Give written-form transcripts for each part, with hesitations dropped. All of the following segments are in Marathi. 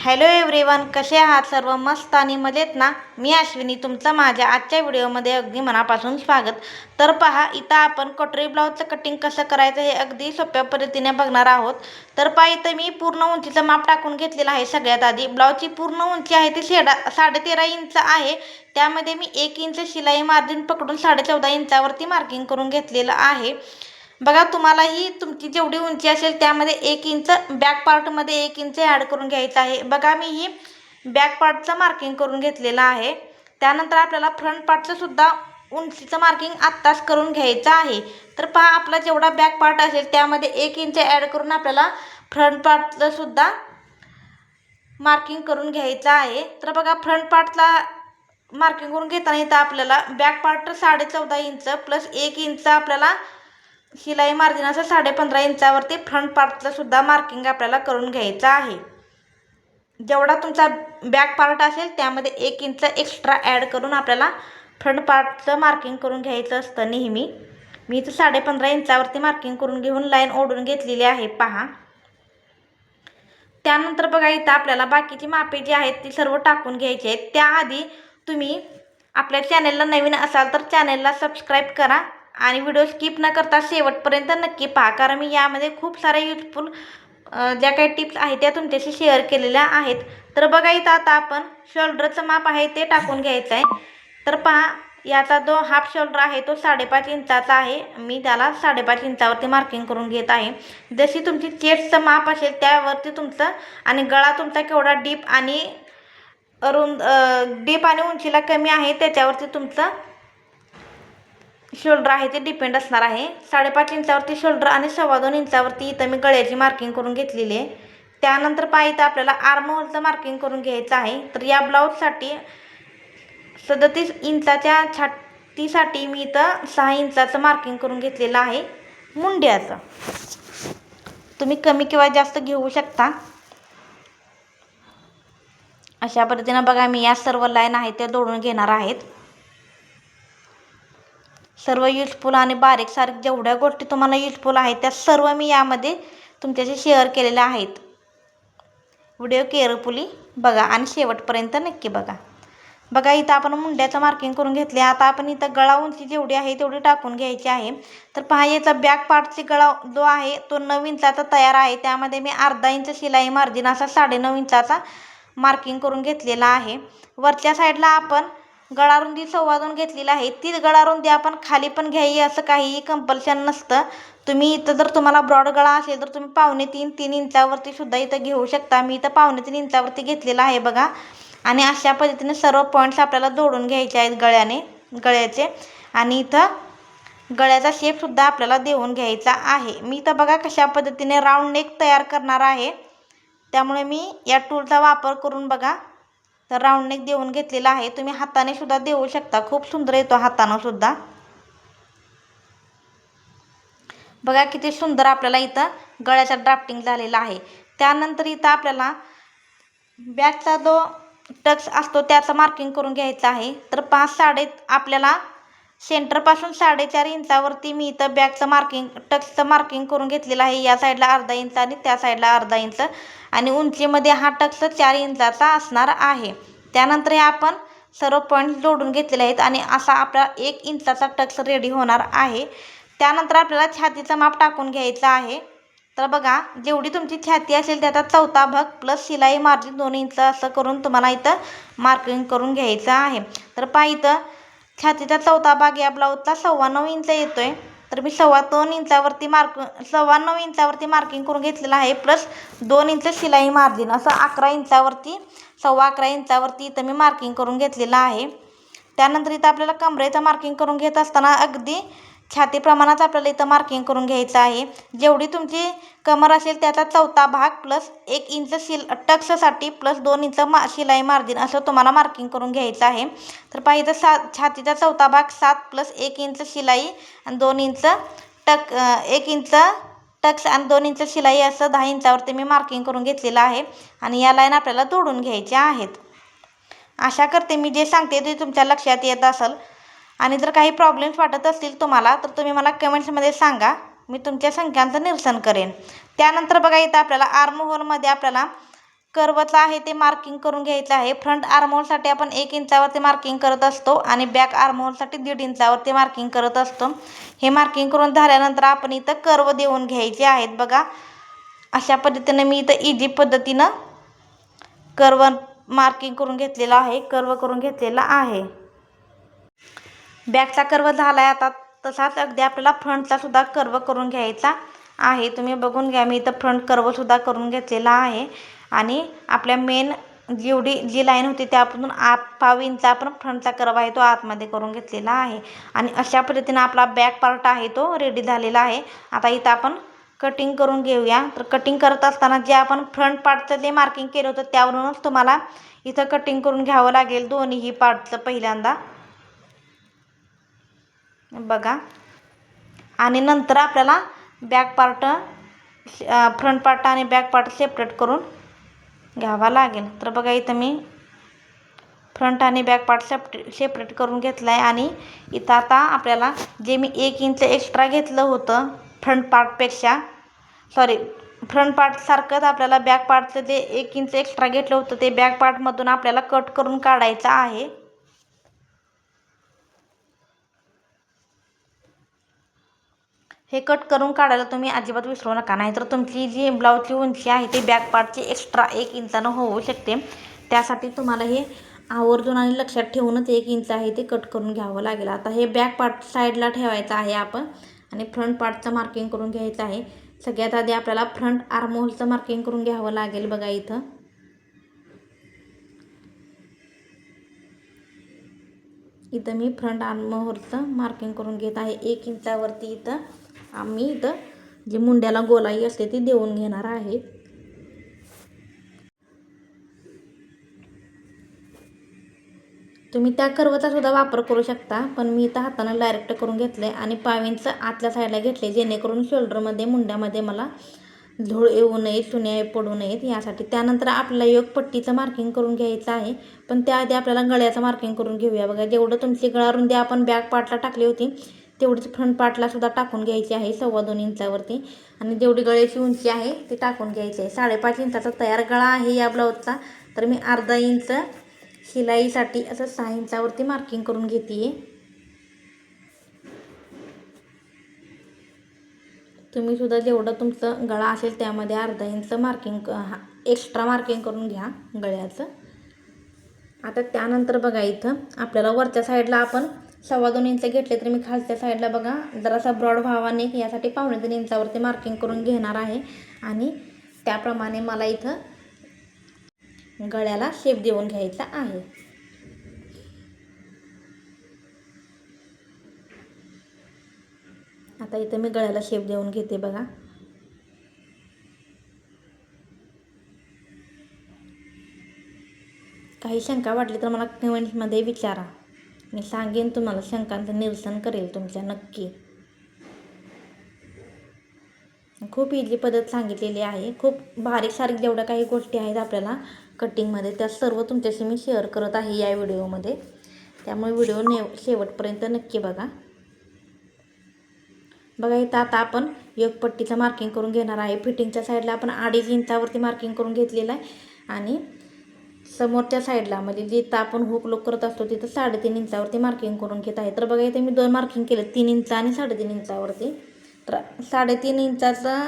हॅलो एव्हरीवन, कसे आहात सर्व? मस्त आणि मजेत ना? मी अश्विनी तुमचं माझ्या आजच्या व्हिडिओमध्ये अगदी मनापासून स्वागत. तर पहा, इथं आपण कटोरी ब्लाऊजचं कटिंग कसं करायचं हे अगदी सोप्या पद्धतीने बघणार आहोत. तर पहा, इथं मी पूर्ण उंचीचं माप टाकून घेतलेलं आहे. सगळ्यात आधी ब्लाऊजची पूर्ण उंची आहे ती 13.5 इंच आहे. त्यामध्ये मी 1 इंच शिलाई मार्जिन पकडून 14.5 इंचावरती मार्किंग करून घेतलेलं आहे. बघा, तुम्हालाही तुमची जेवढी उंची असेल त्यामध्ये 1 इंच बॅक पार्टमध्ये 1 इंच ॲड करून घ्यायचं आहे. बघा, मी ही बॅक पार्टचं मार्किंग करून घेतलेलं आहे. त्यानंतर आपल्याला फ्रंट पार्टचं सुद्धा उंचीचं मार्किंग आत्ताच करून घ्यायचं आहे. तर पहा, आपला जेवढा बॅक पार्ट असेल त्यामध्ये 1 इंच ॲड करून आपल्याला फ्रंट पार्टचं सुद्धा मार्किंग करून घ्यायचं आहे. तर बघा, फ्रंट पार्टला मार्किंग करून घेताना इथं आपल्याला back part 14.5 inch plus 1 inch आपल्याला शिलाई मार्जिन असं 15.5 इंचावरती फ्रंट पार्टचं सुद्धा मार्किंग आपल्याला करून घ्यायचं आहे. जेवढा तुमचा बॅक पार्ट असेल त्यामध्ये 1 इंच एक्स्ट्रा ॲड करून आपल्याला फ्रंट पार्टचं मार्किंग करून घ्यायचं असतं नेहमी. मी इथं 15.5 इंचावरती मार्किंग करून घेऊन लाईन ओढून घेतलेली आहे पहा. त्यानंतर बघा, इथं आपल्याला बाकीची मापे जी आहेत ती सर्व टाकून घ्यायची आहेत. त्याआधी तुम्ही आपल्या चॅनेलला नवीन असाल तर चॅनेलला सबस्क्राईब करा आणि व्हिडिओ स्किप न करता शेवटपर्यंत नक्की पहा, कारण मी यामध्ये खूप साऱ्या युजफुल ज्या काही टिप्स आहेत त्या तुमच्याशी शेअर केलेल्या आहेत. तर बघा, इथं आता आपण शोल्डरचं माप आहे ते टाकून घ्यायचं आहे. तर पहा, याचा जो हाफ शोल्डर आहे तो 5.5 इंचाचा आहे. मी त्याला 5.5 इंचावरती मार्किंग करून घेत आहे. जशी तुमची चेस्टचं माप असेल त्यावरती तुमचं आणि गळा तुमचा केवढा डीप आणि डीप आणि उंचीला कमी आहे त्याच्यावरती तुमचं शोल्डर आहे ते डिपेंड असणार आहे. 5.5 इंचावरती शोल्डर आणि 2.25 इंचावरती इथं मी गळ्याची मार्किंग करून घेतलेली आहे. त्यानंतर पहा, इथं आपल्याला आर्म होलचं मार्किंग करून घ्यायचं आहे. तर या ब्लाऊजसाठी 37 इंचाच्या छातीसाठी मी इथं 6 इंचाचं मार्किंग करून घेतलेलं आहे मुंड्याचं. तुम्ही कमी किंवा जास्त घेऊ शकता. अशा पद्धतीनं बघा, मी या सर्व लाईन आहेत त्या जोडून घेणार आहेत. सर्व युजफुल आणि बारीक सारीक जेवढ्या गोष्टी तुम्हाला युजफुल आहेत त्या सर्व मी यामध्ये तुमच्याशी शेअर केलेल्या आहेत. व्हिडिओ केअरफुली बघा आणि शेवटपर्यंत नक्की बघा. बघा, इथं आपण मुंड्याचं मार्किंग करून घेतले. आता आपण इथं गळा उंची जेवढी आहे तेवढी टाकून घ्यायची आहे. तर पहा, याचा बॅक पार्टची गळा जो आहे तो 9 इंचाचा तयार आहे. त्यामध्ये मी अर्धा इंच शिलाई मार्जिन असा 9.5 इंचाचा मार्किंग करून घेतलेला आहे. वरच्या साईडला आपण गळारुंदी 2.25 घेतलेली आहे. तीच गळारुंदी आपण खाली पण घ्यावी असं काहीही कंपल्शन नसतं. तुम्ही इथं जर तुम्हाला ब्रॉड गळा असेल तर तुम्ही 2.25-3 इंचावरती सुद्धा इथं घेऊ शकता. मी इथं 2.25 इंचावरती घेतलेला आहे बघा. आणि अशा पद्धतीने सर्व पॉईंट्स आपल्याला जोडून घ्यायचे आहेत गळ्याचे. आणि इथं गळ्याचा शेपसुद्धा आपल्याला देऊन घ्यायचा आहे. मी इथं बघा कशा पद्धतीने राऊंड नेक तयार करणार आहे, त्यामुळे मी या टूलचा वापर करून बघा तर राऊंड नेक देऊन घेतलेला आहे. तुम्ही हाताने सुद्धा देऊ शकता, खूप सुंदर येतो हातानं सुद्धा. बघा किती सुंदर आपल्याला इथं गळ्याचा ड्राफ्टिंग झालेला आहे. त्यानंतर इथं आपल्याला बॅकचा जो टक्स असतो त्याचं मार्किंग करून घ्यायचं आहे. तर आपल्याला सेंटरपासून 4.5 इंचावरती मी इथं टक्सचं मार्किंग करून घेतलेलं आहे. या साईडला अर्धा इंच आणि त्या साईडला अर्धा इंच आणि उंचीमध्ये हा टक्स 4 इंचाचा असणार आहे. त्यानंतर हे आपण सर्व पॉईंट जोडून घेतलेले आहेत आणि असा आपला 1 इंचाचा टक्स रेडी होणार आहे. त्यानंतर आपल्याला छातीचं माप टाकून घ्यायचं आहे. तर बघा, जेवढी तुमची छाती असेल त्याचा 1/4 भाग प्लस शिलाई मार्जिन 2 इंच असं करून तुम्हाला इथं मार्किंग करून घ्यायचं आहे. तर पहा, इथं छातीचा 1/4 भाग या ब्लाऊजचा 9.25 इंच येतोय. तर मी 9.25 इंचावरती मार्किंग करून घेतलेलं आहे प्लस 2 इंच शिलाई मार्जिन असं 11 इंचावरती इथं मी मार्किंग करून घेतलेलं आहे. त्यानंतर इथं आपल्याला कमरेचं मार्किंग करून घेत असताना अगदी छातीप्रमाणात आपल्याला इथं मार्किंग करून घ्यायचं आहे. जेवढी तुमची कमर असेल त्याचा 1/4 भाग प्लस 1 इंच टक्ससाठी प्लस 2 इंच शिलाई मार्जिन असं तुम्हाला मार्किंग करून घ्यायचं आहे. तर पहा, इथं छातीचा 1/4 भाग 7 प्लस 1 इंच शिलाई आणि 2 इंच 1 इंच टक्स आणि 2 इंच शिलाई असं 10 इंचावरती मी मार्किंग करून घेतलेलं आहे. आणि या लाईन आपल्याला जोडून घ्यायच्या आहेत. आशा करते मी जे सांगते ते तुमच्या लक्षात येत असेल. आणि जर काही प्रॉब्लेम्स वाटत असतील तुम्हाला तर तुम्ही मला कमेंट्समध्ये सांगा, मी तुमच्या शंकांचं निरसन करेन. त्यानंतर बघा, इथं आपल्याला आर्म होलमध्ये आपल्याला कर्वचं आहे ते मार्किंग करून घ्यायचं आहे. फ्रंट आर्महोलसाठी आपण 1 इंचावरती मार्किंग करत असतो आणि बॅक आर्महोलसाठी 1.5 इंचावरती मार्किंग करत असतो. हे मार्किंग करून झाल्यानंतर आपण इथं कर्व देऊन घ्यायचे आहेत. बघा अशा पद्धतीने मी इथं इझी पद्धतीनं कर्व मार्किंग करून घेतलेलं आहे, कर्व करून घेतलेला आहे. बॅकचा कर्व झाला आहे. आता तसाच अगदी आपल्याला फ्रंटचा सुद्धा कर्व करून घ्यायचा आहे. तुम्ही बघून घ्या, मी इथं फ्रंट कर्वसुद्धा करून घेतलेला आहे आणि आपल्या मेन जी लाईन होती त्यापासून 1/2 इंच आपण फ्रंटचा कर्व आहे तो आतमध्ये करून घेतलेला आहे. आणि अशा पद्धतीनं आपला बॅक पार्ट आहे तो रेडी झालेला आहे. आता इथं आपण कटिंग करून घेऊया. तर कटिंग करत असताना जे आपण फ्रंट पार्टचं जे मार्किंग केलं होतं त्यावरूनच तुम्हाला इथं कटिंग करून घ्यावं लागेल दोन्हीही पार्टचं पहिल्यांदा. बघा आणि नंतर आपल्याला बॅक पार्ट फ्रंट पार्ट आणि बॅक पार्ट सेपरेट करून घ्यावा लागेल. तर बघा इथं मी फ्रंट आणि बॅक पार्ट सेपरेट करून घेतला आहे आणि इथं आता आपल्याला जे मी 1 इंच एक्स्ट्रा घेतलं होतं फ्रंट पार्टपेक्षा, फ्रंट पार्टसारखंच आपल्याला बॅक पार्टचं जे 1 इंच एक्स्ट्रा घेतलं होतं ते बॅक पार्टमधून आपल्याला कट करून काढायचं आहे. हे कट करून काढायला तुम्ही अजिबात विसरू नका, नाहीतर तुमची जी ब्लाऊजची उंची आहे ती बॅक पार्टची एक्स्ट्रा 1 इंचानं होऊ शकते. त्यासाठी तुम्हाला हे आवर्जून आणि लक्षात ठेवूनच 1 इंच आहे ते कट करून घ्यावं लागेल. आता हे बॅक पार्ट साईडला ठेवायचं आहे आपण आणि फ्रंट पार्टचं मार्किंग करून घ्यायचं आहे. सगळ्यात आधी आपल्याला फ्रंट आर्महोलचं मार्किंग करून घ्यावं लागेल. बघा इथं मी फ्रंट आर्महोलचं मार्किंग करून घेत आहे. 1 इंचावरती आम्ही इथं जी मुंड्याला गोलाई असते ती देऊन घेणार आहे. तुम्ही त्या कर्वचा सुद्धा वापर करू शकता, पण मी इथं हातानं डायरेक्ट करून घेतलं आहे आणि 1/2 इंच आतल्या साईडला घेतले जेणेकरून शोल्डरमध्ये मुंड्यामध्ये मला धूळ येऊ नये, चुन्या पडू नयेत यासाठी. त्यानंतर आपल्याला योगपट्टीचं मार्किंग करून घ्यायचं आहे, पण त्याआधी आपल्याला गळ्याचं मार्किंग करून घेऊया. बघा जेवढं तुमची गळारुंदी आपण बॅक पार्टला टाकली होती तेवढीच फ्रंट पार्टला सुद्धा टाकून घ्यायची आहे 2.25 इंचावरती आणि जेवढी गळ्याची उंची आहे ती टाकून घ्यायची आहे. 5.5 इंचाचा तयार गळा आहे या ब्लाऊजचा, तर मी अर्धा इंच शिलाईसाठी असं 6 इंचावरती मार्किंग करून घेते. तुम्ही सुद्धा जेवढं तुमचं गळा असेल त्यामध्ये अर्धा इंच मार्किंग एक्स्ट्रा मार्किंग करून घ्या गळ्याचं. आता त्यानंतर बघा इथं आपल्याला वरच्या साईडला आपण 2.25 इंच घेतले, तर मी खालच्या साईडला बघा जरासा ब्रॉड व्हावा नेक यासाठी 2.25 इंचावरती मार्किंग करून घेणार आहे आणि त्याप्रमाणे मला इथं गळ्याला शेप देऊन घ्यायचा आहे. आता इथं मी गळ्याला शेप देऊन घेते. बघा काही शंका वाटली तर मला कमेंट्समध्ये विचारा, मी सांगेन तुम्हाला, शंकांचं निरसन करेल तुमच्या नक्की. खूप इझी पद्धत सांगितलेली आहे. खूप बारीक सारीक जेवढ्या काही गोष्टी आहेत आपल्याला कटिंगमध्ये त्या सर्व तुमच्याशी मी शेअर करत आहे या व्हिडिओमध्ये, त्यामुळे व्हिडिओ शेवटपर्यंत नक्की बघा. बघा इथं आता आपण योगपट्टीचं मार्किंग करून घेणार आहे. फिटिंगच्या साईडला आपण 2.5 इंचावरती मार्किंग करून घेतलेलं आहे आणि समोरच्या साईडला म्हणजे जिथं आपण हुक लूक करत असतो तिथं 3.5 इंचावरती मार्किंग करून घेत आहे. तर बघा इथे मी 2 मार्किंग केले, 3 इंच आणि 3.5 इंचावरती. तर 3.5 इंचाचं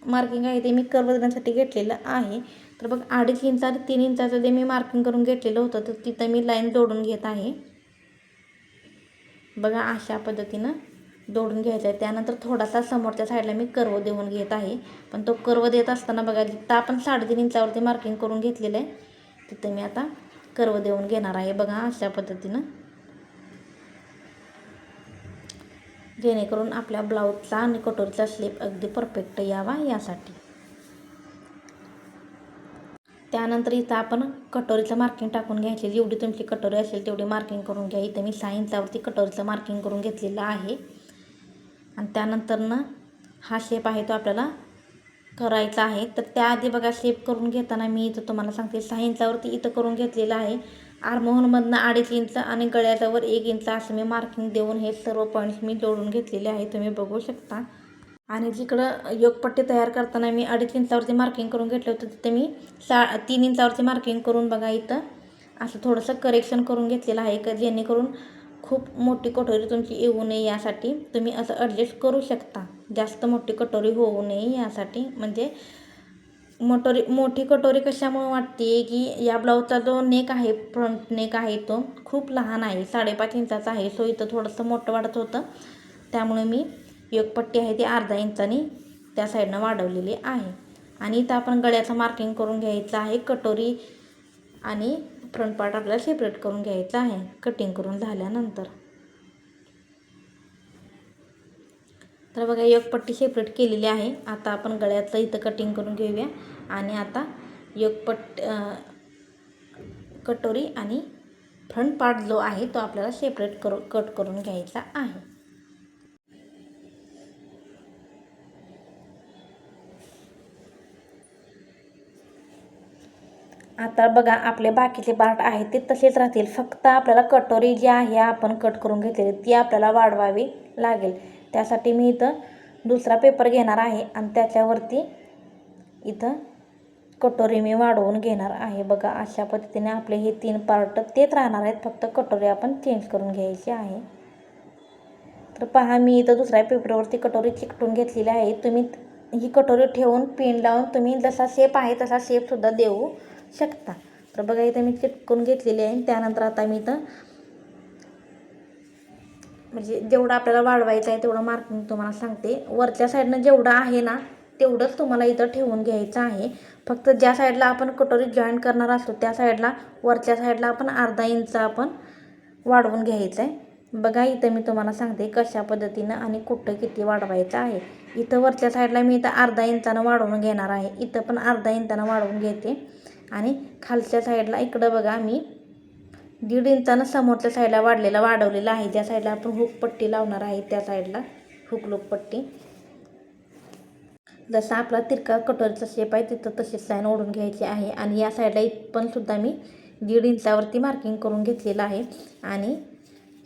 मार्किंग आहे ते मी कर्व देण्यासाठी घेतलेलं आहे. तर बघ 2.5 इंच आणि 3 इंचाचं जे मी मार्किंग करून घेतलेलं होतं तर तिथं मी लाईन जोडून घेत आहे. बघा अशा पद्धतीनं जोडून घ्यायचा आहे. त्यानंतर थोडासा समोरच्या साईडला मी कर्व देऊन घेत आहे, पण तो कर्व देत असताना बघा जिथं आपण 3.5 इंचावरती मार्किंग करून घेतलेलं आहे तिथं मी आता कर्व देऊन घेणार आहे. बघा अशा पद्धतीनं, जेणेकरून आपल्या ब्लाऊजचा आणि कटोरीचा स्लीप अगदी परफेक्ट यावा यासाठी. त्यानंतर इथं आपण कटोरीचं मार्किंग टाकून घ्यायचे. जेवढी तुमची कटोरी असेल तेवढी मार्किंग करून घ्या. इथं मी 6 इंचावरती कटोरीचं मार्किंग करून घेतलेलं आहे आणि त्यानंतरनं हा शेप आहे तो आपल्याला करायचा आहे. तर त्याआधी बघा शेप करून घेताना मी इथं तुम्हाला सांगते 6 इंचावरती इथं करून घेतलेलं आहे. आर्महोलमधनं 2.5 इंच आणि गळ्याजवळ 1 इंच असं मी मार्किंग देऊन हे सर्व पॉईंट्स मी जोडून घेतलेले आहे, तुम्ही बघू शकता. आणि जिकडं योगपट्टी तयार करताना मी 2.5 इंचावरती मार्किंग करून घेतलं होतं तिथे मी 3 इंचावरती मार्किंग करून बघा इथं असं थोडंसं करेक्शन करून घेतलेलं आहे का जेणेकरून खूप मोठी कटोरी तुमची येऊ नये यासाठी तुम्ही असं ॲडजस्ट करू शकता. जास्त मोठी कटोरी होऊ नये यासाठी. म्हणजे मोठी कटोरी कशामुळे वाटते की या ब्लाऊजचा जो नेक आहे, फ्रंट नेक आहे तो खूप लहान आहे, 5.5 इंचाचा आहे. सो इथं थोडंसं मोठं वाटत होतं, त्यामुळे मी योगपट्टी आहे ती अर्धा इंचाने त्या साईडनं वाढवलेली आहे. आणि इथं आपण गळ्याचं मार्किंग करून घ्यायचं आहे. कटोरी आणि फ्रंट पार्ट आपल्याला सेपरेट करून घ्यायचं आहे कटिंग करून झाल्यानंतर. तर बघा योगपट्टी सेपरेट केलेली आहे. आता आपण गळ्याचं इथं कटिंग करून घेऊया. आणि आता कटोरी आणि फ्रंट पार्ट जो आहे तो आपल्याला सेपरेट कट करून घ्यायचा आहे. आता बघा आपले बाकीचे पार्ट आहेत ते तसेच राहतील, फक्त आपल्याला कटोरी जी आहे आपण कट करून घेतलेली ती आपल्याला वाढवावी लागेल. त्यासाठी मी इथं दुसरा पेपर घेणार आहे आणि त्याच्यावरती इथं कटोरी मी वाढवून घेणार आहे. बघा अशा पद्धतीने आपले हे 3 पार्ट तेच राहणार आहेत, फक्त कटोरी आपण चेंज करून घ्यायची आहे. तर पहा मी इथं दुसऱ्या पेपरवरती कटोरी चिकटून घेतलेली आहे. तुम्ही ही कटोरी ठेवून पिन लावून तुम्ही जसा शेप आहे तसा शेपसुद्धा देऊ शकता. तर बघा इथं मी चिटकून घेतलेली आहे. त्यानंतर आता मी इथं म्हणजे जेवढं आपल्याला वाढवायचं आहे तेवढं मार्किंग तुम्हाला सांगते. वरच्या साईडनं जेवढं आहे ना तेवढंच तुम्हाला इथं ठेवून घ्यायचं आहे. फक्त ज्या साईडला आपण कटोरी जॉईन करणार असतो त्या साईडला वरच्या साईडला आपण अर्धा इंच आपण वाढवून घ्यायचं आहे. बघा इथं मी तुम्हाला सांगते कशा पद्धतीनं आणि कुठं किती वाढवायचं आहे. इथं वरच्या साईडला मी इथं अर्धा इंचानं वाढवून घेणार आहे. इथं पण अर्धा इंचानं वाढवून घेते. आणि खालच्या साईडला इकडं बघा मी 1.5 इंचानं समोरच्या साईडला वाढवलेलं आहे. ज्या साईडला आपण हुक पट्टी लावणार आहे त्या साईडला हुक पट्टी. जसा आपला तिरका कटोरीचा शेप आहे तिथं तशीच लाईन ओढून घ्यायची आहे. आणि या साईडला पण सुद्धा मी 1.5 इंचावरती मार्किंग करून घेतलेलं आहे. आणि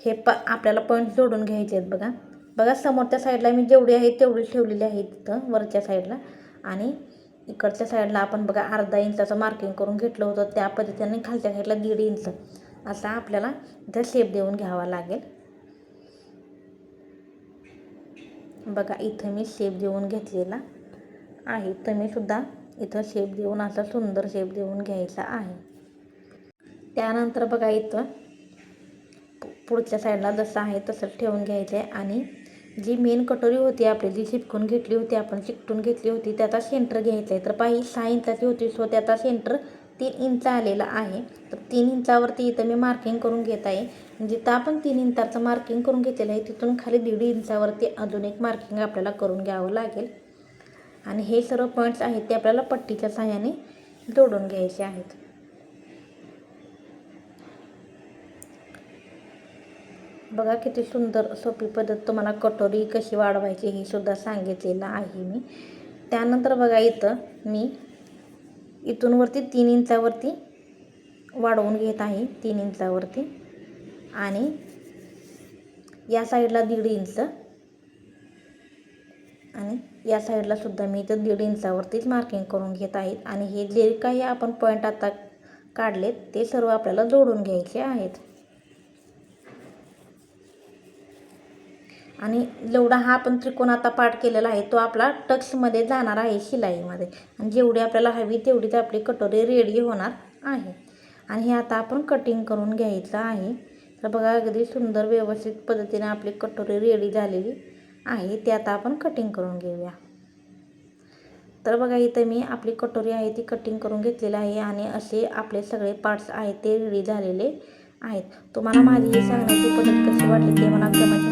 हे आपल्याला पॉईंट जोडून घ्यायचे आहेत. बघा समोरच्या साईडला मी जेवढी आहे तेवढी ठेवलेली आहे तिथं वरच्या साईडला. आणि इकडच्या साईडला आपण बघा अर्धा इंचाचं मार्किंग करून घेतलं होतं त्या पद्धतीने खालच्या साईडला 1.5 इंच असा आपल्याला इथं शेप देऊन घ्यावा लागेल. बघा इथं मी शेप देऊन घेतलेला आहे. तुम्ही सुद्धा इथं शेप देऊन असा सुंदर शेप देऊन घ्यायचा आहे. त्यानंतर बघा इथं पुढच्या साईडला जसं आहे तसंच ठेवून घ्यायचं आहे. आणि जी मेन कटोरी होती आपली जी चिपकून घेतली होती आपण चिकटून घेतली होती त्याचा सेंटर घ्यायचा आहे. तर पाही 6 इंचाची होती सो त्याचा सेंटर 3 इंच आलेला आहे. तर 3 इंचावरती इथं मी मार्किंग करून घेत आहे. जिथं आपण 3 इंचाचं मार्किंग करून घेतलेलं आहे तिथून खाली 1.5 इंचावरती अजून एक मार्किंग आपल्याला करून घ्यावं लागेल. आणि हे सर्व पॉईंट्स आहेत ते आपल्याला पट्टीच्या सहाय्याने जोडून घ्यायचे आहेत. बघा किती सुंदर सोपी पद्धत तुम्हाला कटोरी कशी वाढवायची हे सुद्धा सांगितलेलं आहे मी. त्यानंतर बघा इथं मी इथून वरती 3 इंचावरती वाढवून घेत आहे 3 इंचावरती. आणि या साईडला 1.5 इंच आणि या साईडला सुद्धा मी इथं 1.5 इंचावरतीच मार्किंग करून घेत आहे. आणि हे जे काही आपण पॉईंट आता काढलेत ते सर्व आपल्याला जोडून घ्यायचे आहेत. आणि जेवढा हा आपण त्रिकोण आता पार्ट केलेला आहे तो आपला टक्समध्ये जाणार आहे शिलाईमध्ये. आणि जेवढी आपल्याला हवी तेवढीच आपली कटोरी रेडी होणार आहे. आणि हे आता आपण कटिंग करून घ्यायचं आहे. तर बघा अगदी सुंदर व्यवस्थित पद्धतीने आपली कटोरी रेडी झालेली आहे. ते आता आपण कटिंग करून घेऊया. तर बघा इथं मी आपली कटोरी आहे ती कटिंग करून घेतलेली आहे. आणि असे आपले सगळे पार्ट्स आहेत ते रेडी झालेले आहेत. तुम्हाला माझी ही सांगण्याची पद्धत कशी वाटली ते मला कमेंट